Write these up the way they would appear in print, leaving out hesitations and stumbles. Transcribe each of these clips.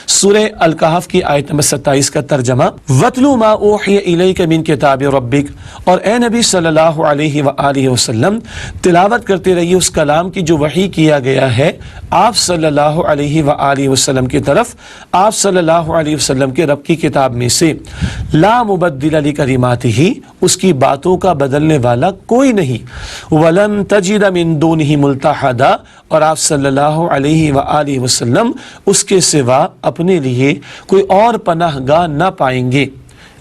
سورہ الکہف کی آیت نمبر 27 کا ترجمہ، وَاتْلُ مَا أُوحِيَ إِلَيْكَ مِن كِتَابِ رَبِّكَ، اور اے نبی صلی اللہ علیہ وآلہ وسلم تلاوت کرتے رہیے اس کلام کی جو وحی کیا گیا ہے آپ صلی اللہ علیہ وآلہ وسلم کی طرف، آپ صلی اللہ علیہ وسلم کے رب کی کتاب میں سے، لا مبدل لکلماتہ، اس کی باتوں کا بدلنے والا کوئی نہیں، وَلَن تَجِدَ مِن دُونِهِ مُلْتَحَدًا، اور آپ صلی اللہ علیہ وآلہ وسلم اس کے سوا اپنے لیے کوئی اور پناہ گاہ نہ پائیں گے۔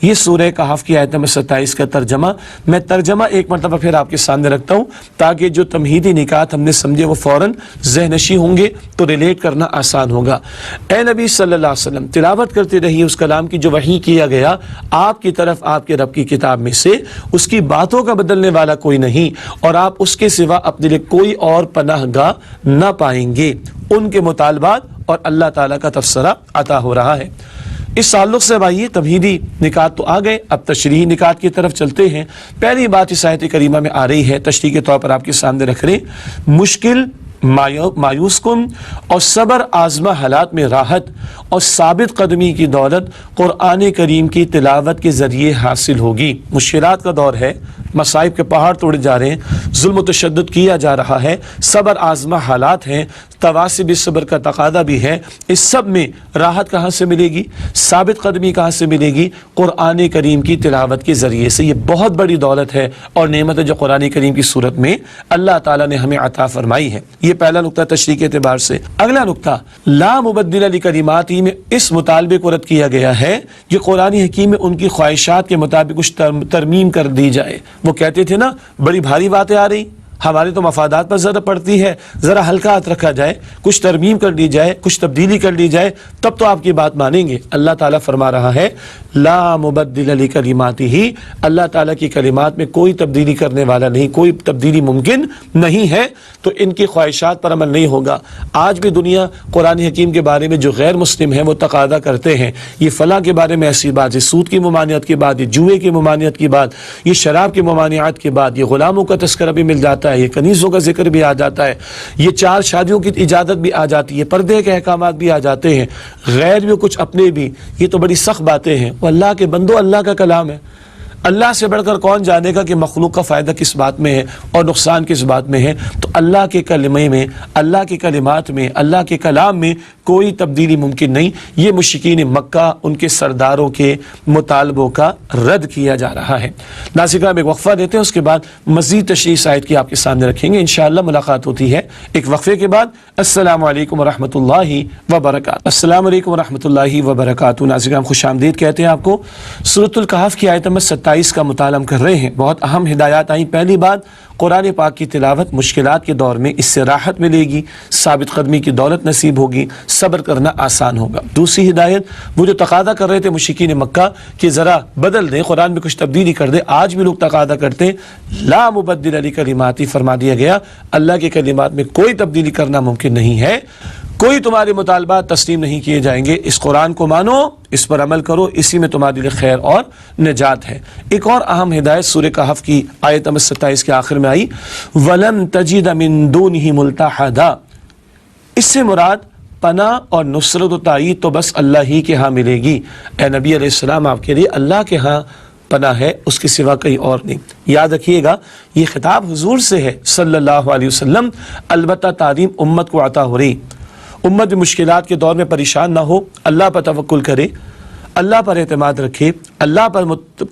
یہ سورہ کہف کی آیت نمبر 27 کا ترجمہ، میں ترجمہ ایک مرتبہ پھر آپ کے سامنے رکھتا ہوں تاکہ جو تمہیدی نکات ہم نے سمجھے وہ فوراً ذہن نشین ہوں گے تو ریلیٹ کرنا آسان ہوگا۔ اے نبی صلی اللہ علیہ وسلم تلاوت کرتے رہیے اس کلام کی جو وحی کیا گیا آپ کی طرف آپ کے رب کی کتاب میں سے، اس کی باتوں کا بدلنے والا کوئی نہیں، اور آپ اس کے سوا اپنے لیے کوئی اور پناہ گاہ نہ پائیں گے۔ ان کے مطالبات اور اللہ تعالیٰ کا تفسرہ عطا ہو رہا ہے۔ اس تعلق سے بھائی تمہیدی نکات تو آ گئے، اب تشریحی نکات کی طرف چلتے ہیں۔ پہلی بات اس آیت کریمہ میں آ رہی ہے، تشریح کے طور پر آپ کے سامنے رکھ رہے، مشکل، مایوس کن اور صبر آزما حالات میں راحت اور ثابت قدمی کی دولت قرآن کریم کی تلاوت کے ذریعے حاصل ہوگی۔ مشکلات کا دور ہے، مصائب کے پہاڑ توڑے جا رہے ہیں، ظلم و تشدد کیا جا رہا ہے، صبر آزما حالات ہیں، تواسب صبر کا تقاضا بھی ہے۔ اس سب میں راحت کہاں سے ملے گی، ثابت قدمی کہاں سے ملے گی؟ قرآن کریم کی تلاوت کے ذریعے سے۔ یہ بہت بڑی دولت ہے اور نعمت ہے جو قرآن کریم کی صورت میں اللہ تعالیٰ نے ہمیں عطا فرمائی ہے۔ یہ پہلا نقطہ تشریح کے اعتبار سے۔ اگلا نقطہ، لا مبدل لکلماتہ میں اس مطالبے کو رد کیا گیا ہے کہ قرآن حکیم میں ان کی خواہشات کے مطابق کچھ ترمیم کر دی جائے۔ وہ کہتے تھے نا بڑی بھاری باتیں آ رہی، ہمارے تو مفادات پر ضرورت پڑتی ہے، ذرا ہلکا ہاتھ رکھا جائے، کچھ ترمیم کر دی جائے، کچھ تبدیلی کر دی جائے، تب تو آپ کی بات مانیں گے۔ اللہ تعالیٰ فرما رہا ہے لا مبدل لکلماتہ، اللہ تعالیٰ کی کلمات میں کوئی تبدیلی کرنے والا نہیں، کوئی تبدیلی ممکن نہیں ہے، تو ان کی خواہشات پر عمل نہیں ہوگا۔ آج بھی دنیا قرآن حکیم کے بارے میں جو غیر مسلم ہیں وہ تقاضا کرتے ہیں، یہ فلاں کے بارے میں ایسی بات، یہ سود کی ممانعت کی بات، یہ جوئے کی ممانعت کی بات، یہ شراب کی ممانعات کی بات، یہ غلاموں کا تذکرہ بھی مل جاتا ہے، یہ کنیزوں کا ذکر بھی آ جاتا ہے، یہ 4 شادیوں کی اجازت بھی آ جاتی ہے، پردے کے احکامات بھی آ جاتے ہیں، غیر بھی کچھ اپنے بھی۔ یہ تو بڑی سخت باتیں ہیں۔ وہ اللہ کے بندو، اللہ کا کلام ہے، اللہ سے بڑھ کر کون جانے گا کہ مخلوق کا فائدہ کس بات میں ہے اور نقصان کس بات میں ہے؟ تو اللہ کے کلمے میں، اللہ کے کلمات میں، اللہ کے کلام میں کوئی تبدیلی ممکن نہیں۔ یہ مشرکین مکہ ان کے سرداروں کے مطالبوں کا رد کیا جا رہا ہے۔ ناظرین کرام ایک وقفہ دیتے ہیں، اس کے بعد مزید تشریح آیت کی آپ کے سامنے رکھیں گے، انشاءاللہ ملاقات ہوتی ہے ایک وقفے کے بعد۔ السلام علیکم ورحمۃ اللہ وبرکاتہ۔ السلام علیکم ورحمۃ اللہ وبرکاتہ۔ ناظرین کرام خوش آمدید کہتے ہیں آپ کو۔ سورۃ الکہف کی آیت نمبر 27 کا مطالعہ کر رہے ہیں۔ بہت اہم ہدایات آئیں۔ پہلی بات، قرآن پاک کی تلاوت مشکلات کے دور میں اس سے راحت ملے گی، ثابت قدمی کی دولت نصیب ہوگی، صبر کرنا آسان ہوگا۔ دوسری ہدایت، وہ جو تقاضا کر رہے تھے مشرکین مکہ کہ ذرا بدل دیں، قرآن میں کچھ تبدیلی کر دیں، آج بھی لوگ تقاضا کرتے ہیں، لا مبدل لکلماتہ، فرما دیا گیا اللہ کے کلمات میں کوئی تبدیلی کرنا ممکن نہیں ہے، کوئی تمہارے مطالبات تسلیم نہیں کیے جائیں گے، اس قرآن کو مانو، اس پر عمل کرو، اسی میں تمہارے لیے خیر اور نجات ہے۔ ایک اور اہم ہدایت سورہ کہف کی آیت نمبر 27 کے آخر میں آئی، وَلَن تَجِدَ مِن دُونِهِ مُلْتَحَدًا، اس سے مراد پناہ اور نصرت و تائید تو بس اللہ ہی کے ہاں ملے گی۔ اے نبی علیہ السلام آپ کے لیے اللہ کے ہاں پناہ ہے، اس کے سوا کہیں اور نہیں۔ یاد رکھیے گا یہ خطاب حضور سے ہے صلی اللہ علیہ وسلم، البتہ تعلیم امت کو عطا ہو رہی۔ امت بھی مشکلات کے دور میں پریشان نہ ہو، اللہ پر توکل کرے، اللہ پر اعتماد رکھے، اللہ پر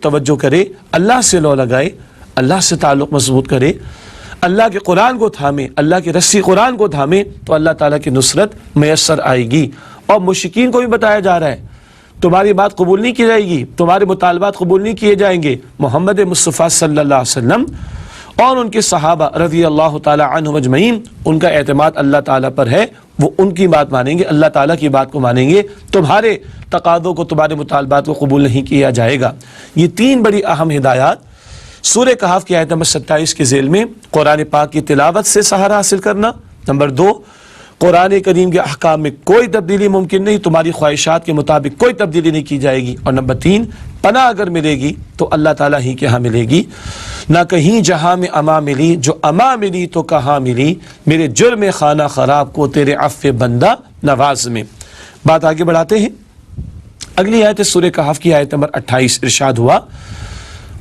توجہ کرے، اللہ سے لو لگائے، اللہ سے تعلق مضبوط کرے، اللہ کے قرآن کو تھامے، اللہ کی رسی قرآن کو تھامے، تو اللہ تعالیٰ کی نصرت میسر آئے گی۔ اور مشرکین کو بھی بتایا جا رہا ہے تمہاری بات قبول نہیں کی جائے گی، تمہارے مطالبات قبول نہیں کیے جائیں گے۔ محمد مصطفیٰ صلی اللہ علیہ وسلم اور ان کے صحابہ رضی اللہ تعالی عنہم اجمعین، ان کا اعتماد اللہ تعالیٰ پر ہے، وہ ان کی بات مانیں گے، اللہ تعالیٰ کی بات کو مانیں گے، تمہارے تقاضوں کو، تمہارے مطالبات کو قبول نہیں کیا جائے گا۔ یہ 3 بڑی اہم ہدایات سورہ کہف کی آیت نمبر 27 کے ذیل میں قرآن پاک کی تلاوت سے سہارا حاصل کرنا۔ نمبر 2، قرآن کریم کے احکام میں کوئی تبدیلی ممکن نہیں، تمہاری خواہشات کے مطابق کوئی تبدیلی نہیں کی جائے گی۔ اور نمبر 3، پناہ اگر ملے گی تو اللہ تعالیٰ ہی کے ہاں ملے گی، نہ کہیں جہاں میں اما ملی، جو اما ملی تو کہاں ملی، میرے جرم خانہ خراب کو تیرے عفو بندہ نواز میں۔ بات آگے بڑھاتے ہیں. اگلی آیت سورہ کہف کی آیت نمبر 28. ارشاد ہوا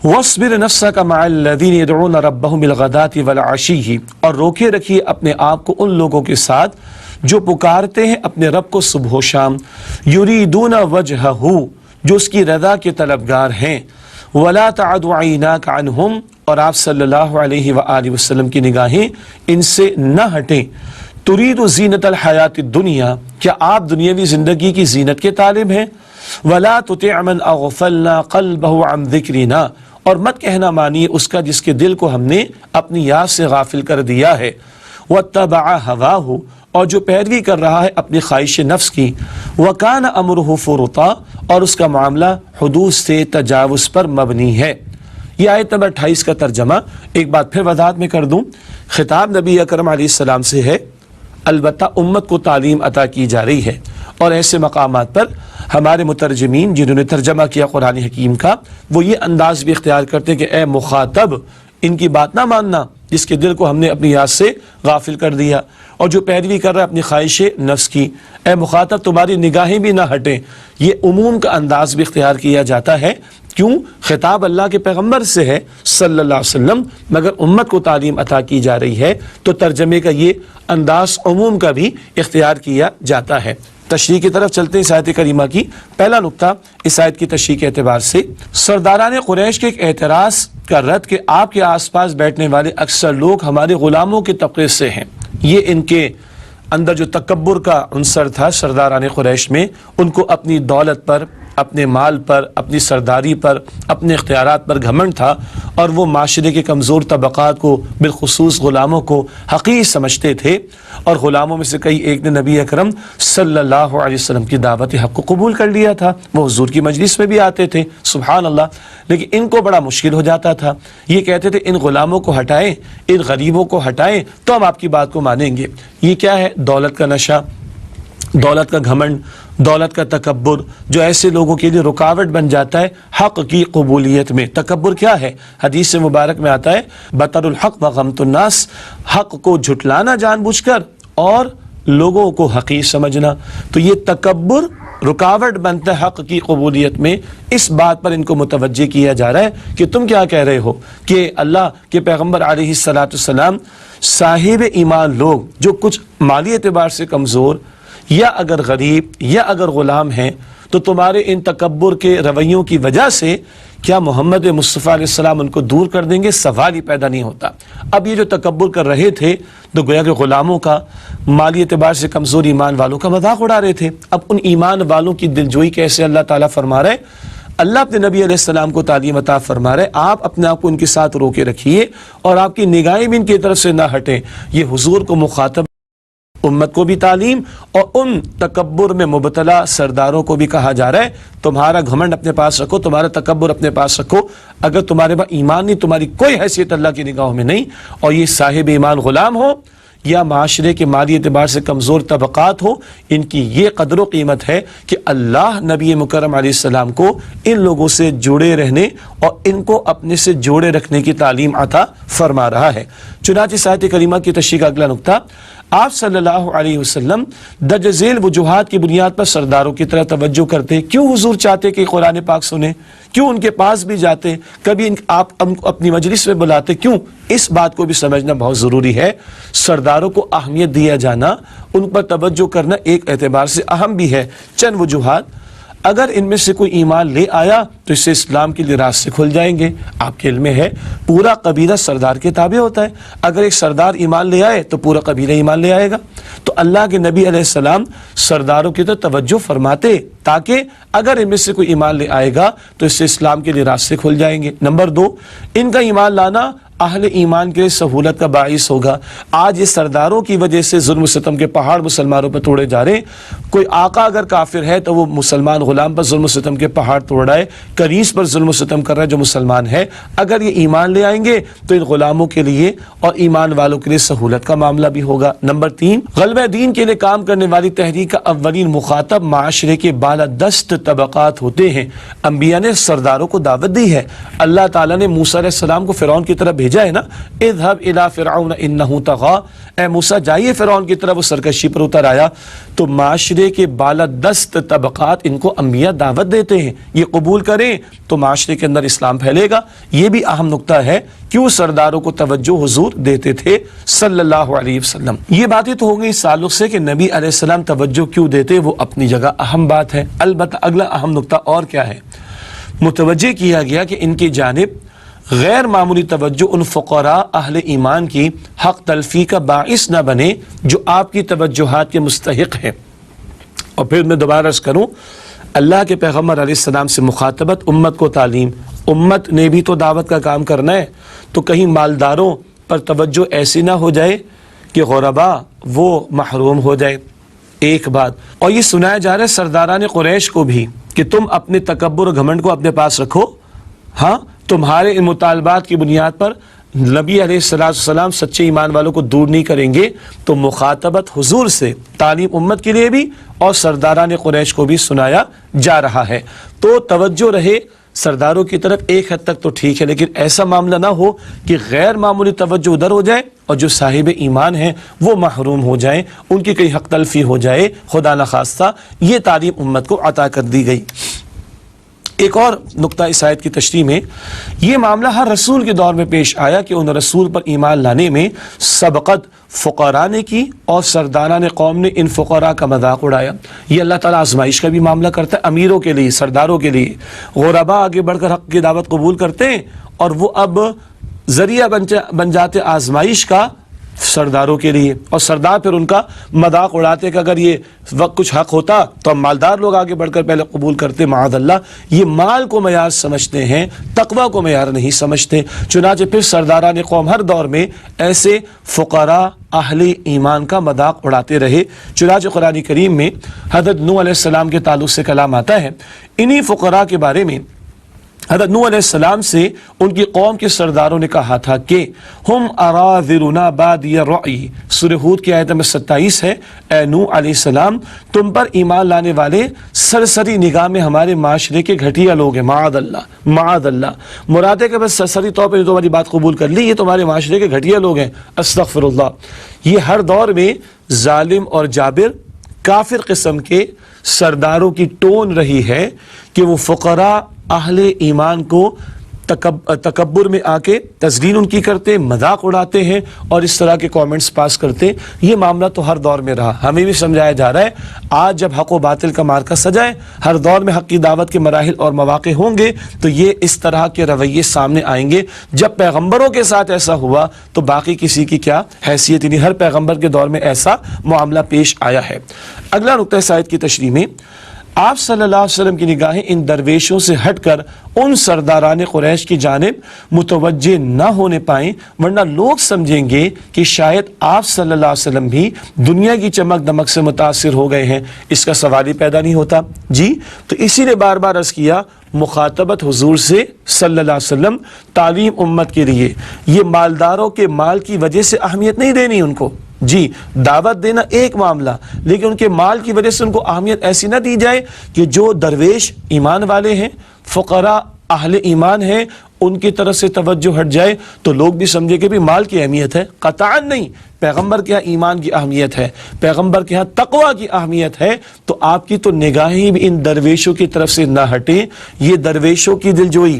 وَاصْبِرْ نَفْسَكَ مَعَ الَّذِينَ يَدْعُونَ رَبَّهُمْ بِالْغَدَاةِ وَالْعَشِيِّ، اور روکے رکھیے اپنے آپ کو ان لوگوں کے ساتھ جو پکارتے ہیں اپنے رب کو صبح و شام، یریدون وجہہ، جو اس کی رضا کے طلبگار ہیں، وَلَا تَعْدُ عَيْنَاكَ عَنْهُمْ، اور آپ صلی اللہ علیہ وآلہ وسلم کی نگاہیں ان سے نہ ہٹیں. ترید زینت الحیات الدنیا، کیا آپ دنیاوی زندگی کی زینت کے طالب ہیں؟ وَلَا تُطِعْ مَنْ أَغْفَلْنَا قَلْبَهُ عَنْ ذِكْرِنَا، اور مت کہنا مانیے اس کا جس کے دل کو ہم نے اپنی یاد سے غافل کر دیا ہے. وَاتَّبَعَ هَوَاهُ، اور جو پیروی کر رہا ہے اپنی خواہش نفس کی. وَكَانَ أَمْرُهُ فُرُطًا، اور اس کا معاملہ حدود سے تجاوز پر مبنی ہے. یہ آیت نمبر 28 کا ترجمہ ایک بات پھر وضاحت میں کر دوں. خطاب نبی اکرم علیہ السلام سے ہے، البتہ امت کو تعلیم عطا کی جا رہی ہے، اور ایسے مقامات پر ہمارے مترجمین جنہوں نے ترجمہ کیا قرآن حکیم کا، وہ یہ انداز بھی اختیار کرتے ہیں کہ اے مخاطب، ان کی بات نہ ماننا جس کے دل کو ہم نے اپنی یاد سے غافل کر دیا، اور جو پیروی کر رہا ہے اپنی خواہش نفس کی. اے مخاطب تمہاری نگاہیں بھی نہ ہٹیں. یہ عموم کا انداز بھی اختیار کیا جاتا ہے. کیوں؟ خطاب اللہ کے پیغمبر سے ہے صلی اللہ علیہ وسلم، مگر امت کو تعلیم عطا کی جا رہی ہے، تو ترجمے کا یہ انداز عموم کا بھی اختیار کیا جاتا ہے. تشریح کی طرف چلتے ہیں. اس آیت کریمہ کی پہلا نقطہ اس آیت کی تشریح کے اعتبار سے سرداران قریش کے ایک اعتراض کا رد کہ آپ کے آس پاس بیٹھنے والے اکثر لوگ ہمارے غلاموں کے طبقے سے ہیں. یہ ان کے اندر جو تکبر کا عنصر تھا سرداران قریش میں، ان کو اپنی دولت پر، اپنے مال پر، اپنی سرداری پر، اپنے اختیارات پر گھمنڈ تھا، اور وہ معاشرے کے کمزور طبقات کو بالخصوص غلاموں کو حقیر سمجھتے تھے. اور غلاموں میں سے کئی ایک نے نبی اکرم صلی اللہ علیہ وسلم کی دعوت حق کو قبول کر لیا تھا، وہ حضور کی مجلس میں بھی آتے تھے، سبحان اللہ. لیکن ان کو بڑا مشکل ہو جاتا تھا. یہ کہتے تھے ان غلاموں کو ہٹائیں، ان غریبوں کو ہٹائیں تو ہم آپ کی بات کو مانیں گے. یہ کیا ہے؟ دولت کا نشہ، دولت کا گھمنڈ، دولت کا تکبر، جو ایسے لوگوں کے لیے رکاوٹ بن جاتا ہے حق کی قبولیت میں. تکبر کیا ہے؟ حدیث مبارک میں آتا ہے بطر الحق و غمت الناس، حق کو جھٹلانا جان بوجھ کر اور لوگوں کو حقیر سمجھنا. تو یہ تکبر رکاوٹ بنتا ہے حق کی قبولیت میں. اس بات پر ان کو متوجہ کیا جا رہا ہے کہ تم کیا کہہ رہے ہو کہ اللہ کے پیغمبر علیہ السلام صاحب ایمان لوگ جو کچھ مالی اعتبار سے کمزور یا اگر غریب یا اگر غلام ہیں، تو تمہارے ان تکبر کے رویوں کی وجہ سے کیا محمد مصطفیٰ علیہ السلام ان کو دور کر دیں گے؟ سوال ہی پیدا نہیں ہوتا. اب یہ جو تکبر کر رہے تھے تو گویا کہ غلاموں کا، مالی اعتبار سے کمزور ایمان والوں کا مذاق اڑا رہے تھے. اب ان ایمان والوں کی دلجوئی کیسے اللہ تعالیٰ فرما رہے؟ اللہ اپنے نبی علیہ السلام کو تعلیم عطا فرما رہے، آپ اپنے آپ کو ان کے ساتھ روکے رکھیے اور آپ کی نگاہیں بھی ان کی طرف سے نہ ہٹیں. یہ حضور کو مخاطب، امت کو بھی تعلیم، اور ان تکبر میں مبتلا سرداروں کو بھی کہا جا رہا ہے تمہارا گھمنڈ اپنے پاس رکھو، تمہارا تکبر اپنے پاس رکھو. اگر تمہارے پاس ایمان نہیں، تمہاری کوئی حیثیت اللہ کی نگاہوں میں نہیں، اور یہ صاحب ایمان غلام ہو یا معاشرے کے مالی اعتبار سے کمزور طبقات ہو، ان کی یہ قدر و قیمت ہے کہ اللہ نبی مکرم علیہ السلام کو ان لوگوں سے جڑے رہنے اور ان کو اپنے سے جوڑے رکھنے کی تعلیم عطا فرما رہا ہے. چنانچہ اس آیت کریمہ کی تشریح کا اگلا نقطہ، آپ صلی اللہ علیہ وسلم درج ذیل وجوہات کی بنیاد پر سرداروں کی طرح توجہ کرتے. کیوں حضور چاہتے کہ قرآن پاک سنیں؟ کیوں ان کے پاس بھی جاتے؟ کبھی آپ اپنی مجلس میں بلاتے؟ کیوں؟ اس بات کو بھی سمجھنا بہت ضروری ہے. سرداروں کو اہمیت دیا جانا، ان پر توجہ کرنا ایک اعتبار سے اہم بھی ہے. چند وجوہات، اگر ان میں سے کوئی ایمان لے آیا تو اس سے اسلام کے لیے راستے کھل جائیں گے. آپ کے علم میں ہے پورا قبیلہ سردار کے تابع ہوتا ہے. اگر ایک سردار ایمان لے آئے تو پورا قبیلہ ایمان لے آئے گا. تو اللہ کے نبی علیہ السلام سرداروں کی طرف توجہ فرماتے تاکہ اگر ان میں سے کوئی ایمان لے آئے گا تو اس سے اسلام کے لیے راستے کھل جائیں گے. نمبر 2، ان کا ایمان لانا اہل ایمان کے سہولت کا باعث ہوگا. آج یہ سرداروں کی وجہ سے ظلم و ستم کے پہاڑ مسلمانوں پر توڑے جا رہے ہیں. کوئی آقا اگر کافر ہے تو وہ مسلمان غلام پر ظلم و ستم کے پہاڑ توڑ رہا ہے، کنیز پر ظلم و ستم کر رہا ہے جو مسلمان ہے. اگر یہ ایمان لے آئیں گے تو ان غلاموں کے لیے اور ایمان والوں کے لیے سہولت کا معاملہ بھی ہوگا. نمبر 3، غلبہ دین کے لیے کام کرنے والی تحریک کا اولین مخاطب معاشرے کے بالادست طبقات ہوتے ہیں. انبیاء نے سرداروں کو دعوت دی ہے. اللہ تعالیٰ نے موسیٰ علیہ السلام کو فرعون کی طرف بھیجا بھیجا ہے نا، اذهب الى فرعون انه طغى، اے موسیٰ جائیے فرعون کی طرف، وہ سرکشی پر اتر آیا۔ تو معاشرے کے بالادست طبقات ان کو انبیاء دعوت دیتے ہیں، یہ قبول کریں تو معاشرے کے اندر اسلام پھیلے گا۔ یہ بھی اہم نقطہ ہے، کیوں سرداروں کو توجہ حضور دیتے تھے صلی اللہ علیہ وسلم۔ یہ باتیں تو ہو گئی اس تعلق سے کہ نبی علیہ السلام توجہ کیوں دیتے، وہ اپنی جگہ اہم بات ہے۔ البتہ اگلا اہم نقطہ اور کیا ہے، متوجہ کیا گیا کہ ان کی جانب غیر معمولی توجہ ان فقراء اہل ایمان کی حق تلفی کا باعث نہ بنے جو آپ کی توجہات کے مستحق ہیں۔ اور پھر میں دوبارہ عرض کروں، اللہ کے پیغمبر علیہ السلام سے مخاطبت، امت کو تعلیم، امت نے بھی تو دعوت کا کام کرنا ہے، تو کہیں مالداروں پر توجہ ایسی نہ ہو جائے کہ غرباء وہ محروم ہو جائے، ایک بات۔ اور یہ سنایا جا رہا ہے سرداران قریش کو بھی کہ تم اپنے تکبر و گھمنڈ کو اپنے پاس رکھو، ہاں تمہارے ان مطالبات کی بنیاد پر نبی علیہ السلام سچے ایمان والوں کو دور نہیں کریں گے۔ تو مخاطبت حضور سے تعلیم امت کے لیے بھی اور سرداران قریش کو بھی سنایا جا رہا ہے۔ تو توجہ رہے سرداروں کی طرف ایک حد تک تو ٹھیک ہے، لیکن ایسا معاملہ نہ ہو کہ غیر معمولی توجہ ادھر ہو جائے اور جو صاحب ایمان ہیں وہ محروم ہو جائیں، ان کی کئی حق تلفی ہو جائے، خدا نخواستہ۔ یہ تعلیم امت کو عطا کر دی گئی۔ ایک اور نقطہ اس آیت کی تشریح میں، یہ معاملہ ہر رسول کے دور میں پیش آیا کہ ان رسول پر ایمان لانے میں سبقت فقراء نے کی اور سرداران قوم نے ان فقراء کا مذاق اڑایا۔ یہ اللہ تعالیٰ آزمائش کا بھی معاملہ کرتا ہے امیروں کے لیے، سرداروں کے لیے۔ غرباء آگے بڑھ کر حق کی دعوت قبول کرتے ہیں اور وہ اب ذریعہ بن جاتے آزمائش کا سرداروں کے لیے، اور سردار پھر ان کا مذاق اڑاتے کہ اگر یہ وقت کچھ حق ہوتا تو ہم مالدار لوگ آگے بڑھ کر پہلے قبول کرتے، معاذ اللہ۔ یہ مال کو معیار سمجھتے ہیں، تقوی کو معیار نہیں سمجھتے۔ چنانچہ پھر سرداران قوم ہر دور میں ایسے فقراء اہل ایمان کا مذاق اڑاتے رہے۔ چنانچہ قرآن کریم میں حضرت نوح علیہ السلام کے تعلق سے کلام آتا ہے، انہی فقراء کے بارے میں حضرت نوح علیہ السلام سے ان کی قوم کے سرداروں نے کہا تھا کہ ہم اراذلنا بادی الرأی، سورہ ہود کی آیت نمبر 27 ہے، اے نوح علیہ السلام تم پر ایمان لانے والے سرسری نگاہ میں ہمارے معاشرے کے گھٹیا لوگ ہیں، معاذ اللہ معاذ اللہ۔ مراد ہے کہ بس سرسری طور پر تمہاری بات قبول کر لی، یہ تمہارے معاشرے کے گھٹیا لوگ ہیں، استغفر اللہ۔ یہ ہر دور میں ظالم اور جابر کافر قسم کے سرداروں کی ٹون رہی ہے کہ وہ فقراء اہل ایمان کو تکبر میں آ کے تذلیل ان کی کرتے، مذاق اڑاتے ہیں اور اس طرح کے کامنٹس پاس کرتے۔ یہ معاملہ تو ہر دور میں رہا، ہمیں بھی سمجھایا جا رہا ہے۔ آج جب حق و باطل کا مارکا سجائے، ہر دور میں حق کی دعوت کے مراحل اور مواقع ہوں گے تو یہ اس طرح کے رویے سامنے آئیں گے۔ جب پیغمبروں کے ساتھ ایسا ہوا تو باقی کسی کی کیا حیثیت، نہیں، ہر پیغمبر کے دور میں ایسا معاملہ پیش آیا ہے۔ اگلا نقطہ اس آیت کی تشریح میں، آپ صلی اللہ علیہ وسلم کی نگاہیں ان درویشوں سے ہٹ کر ان سرداران قریش کی جانب متوجہ نہ ہونے پائیں، ورنہ لوگ سمجھیں گے کہ شاید آپ صلی اللہ علیہ وسلم بھی دنیا کی چمک دمک سے متاثر ہو گئے ہیں۔ اس کا سوال ہی پیدا نہیں ہوتا جی۔ تو اسی نے بار بار عرض کیا، مخاطبت حضور سے صلی اللہ علیہ وسلم، تعلیم امت کے لیے، یہ مالداروں کے مال کی وجہ سے اہمیت نہیں دینی ان کو جی، دعوت دینا ایک معاملہ، لیکن ان کے مال کی وجہ سے ان کو اہمیت ایسی نہ دی جائے کہ جو درویش ایمان والے ہیں، فقراء اہل ایمان ہیں، ان کی طرف سے توجہ ہٹ جائے تو لوگ بھی سمجھے کہ بھی مال کی اہمیت ہے، قطعاً نہیں۔ پیغمبر کے ہاں ایمان کی اہمیت ہے، پیغمبر کے ہاں تقوی کی اہمیت ہے، تو آپ کی تو نگاہیں بھی ان درویشوں کی طرف سے نہ ہٹیں۔ یہ درویشوں کی دلجوئی،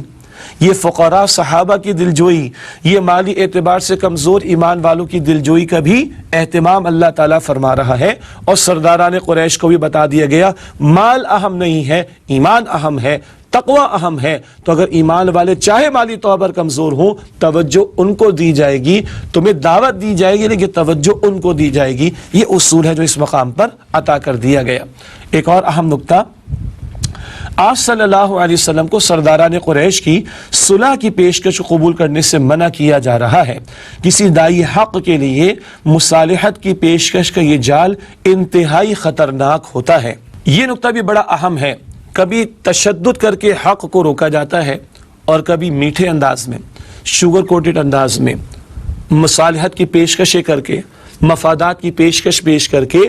یہ فقراء صحابہ کی دلجوئی، یہ مالی اعتبار سے کمزور ایمان والوں کی دلجوئی کا بھی اہتمام اللہ تعالیٰ فرما رہا ہے۔ اور سرداران قریش کو بھی بتا دیا گیا، مال اہم نہیں ہے، ایمان اہم ہے، تقوی اہم ہے۔ تو اگر ایمان والے چاہے مالی طور پر کمزور ہوں، توجہ ان کو دی جائے گی، تمہیں دعوت دی جائے گی لیکن توجہ ان کو دی جائے گی۔ یہ اصول ہے جو اس مقام پر عطا کر دیا گیا۔ ایک اور اہم نقطہ، آپ صلی اللہ علیہ وسلم کو سرداران قریش کی صلح کی پیشکش قبول کرنے سے منع کیا جا رہا ہے۔ کسی داعی حق کے لیے مصالحت کی پیشکش کا یہ جال انتہائی خطرناک ہوتا ہے۔ یہ نقطہ بھی بڑا اہم ہے۔ کبھی تشدد کر کے حق کو روکا جاتا ہے اور کبھی میٹھے انداز میں، شوگر کوٹڈ انداز میں مصالحت کی پیشکشیں کر کے، مفادات کی پیشکش پیش کر کے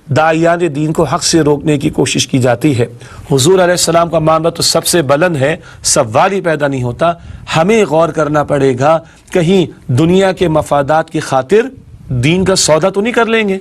داعیان دین کو حق سے روکنے کی کوشش کی جاتی ہے۔ حضور علیہ السلام کا معاملہ تو سب سے بلند ہے، سوال ہی پیدا نہیں ہوتا۔ ہمیں غور کرنا پڑے گا، کہیں دنیا کے مفادات کی خاطر دین کا سودا تو نہیں کر لیں گے؟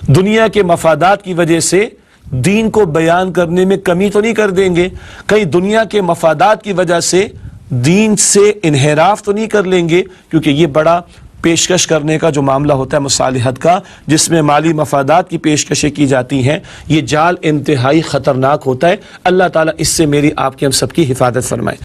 دنیا کے مفادات کی وجہ سے دین کو بیان کرنے میں کمی تو نہیں کر دیں گے؟ کہیں دنیا کے مفادات کی وجہ سے دین سے انحراف تو نہیں کر لیں گے؟ کیونکہ یہ بڑا پیشکش کرنے کا جو معاملہ ہوتا ہے مصالحت کا، جس میں مالی مفادات کی پیشکشیں کی جاتی ہیں، یہ جال انتہائی خطرناک ہوتا ہے۔ اللہ تعالیٰ اس سے میری آپ کی ہم سب کی حفاظت فرمائے۔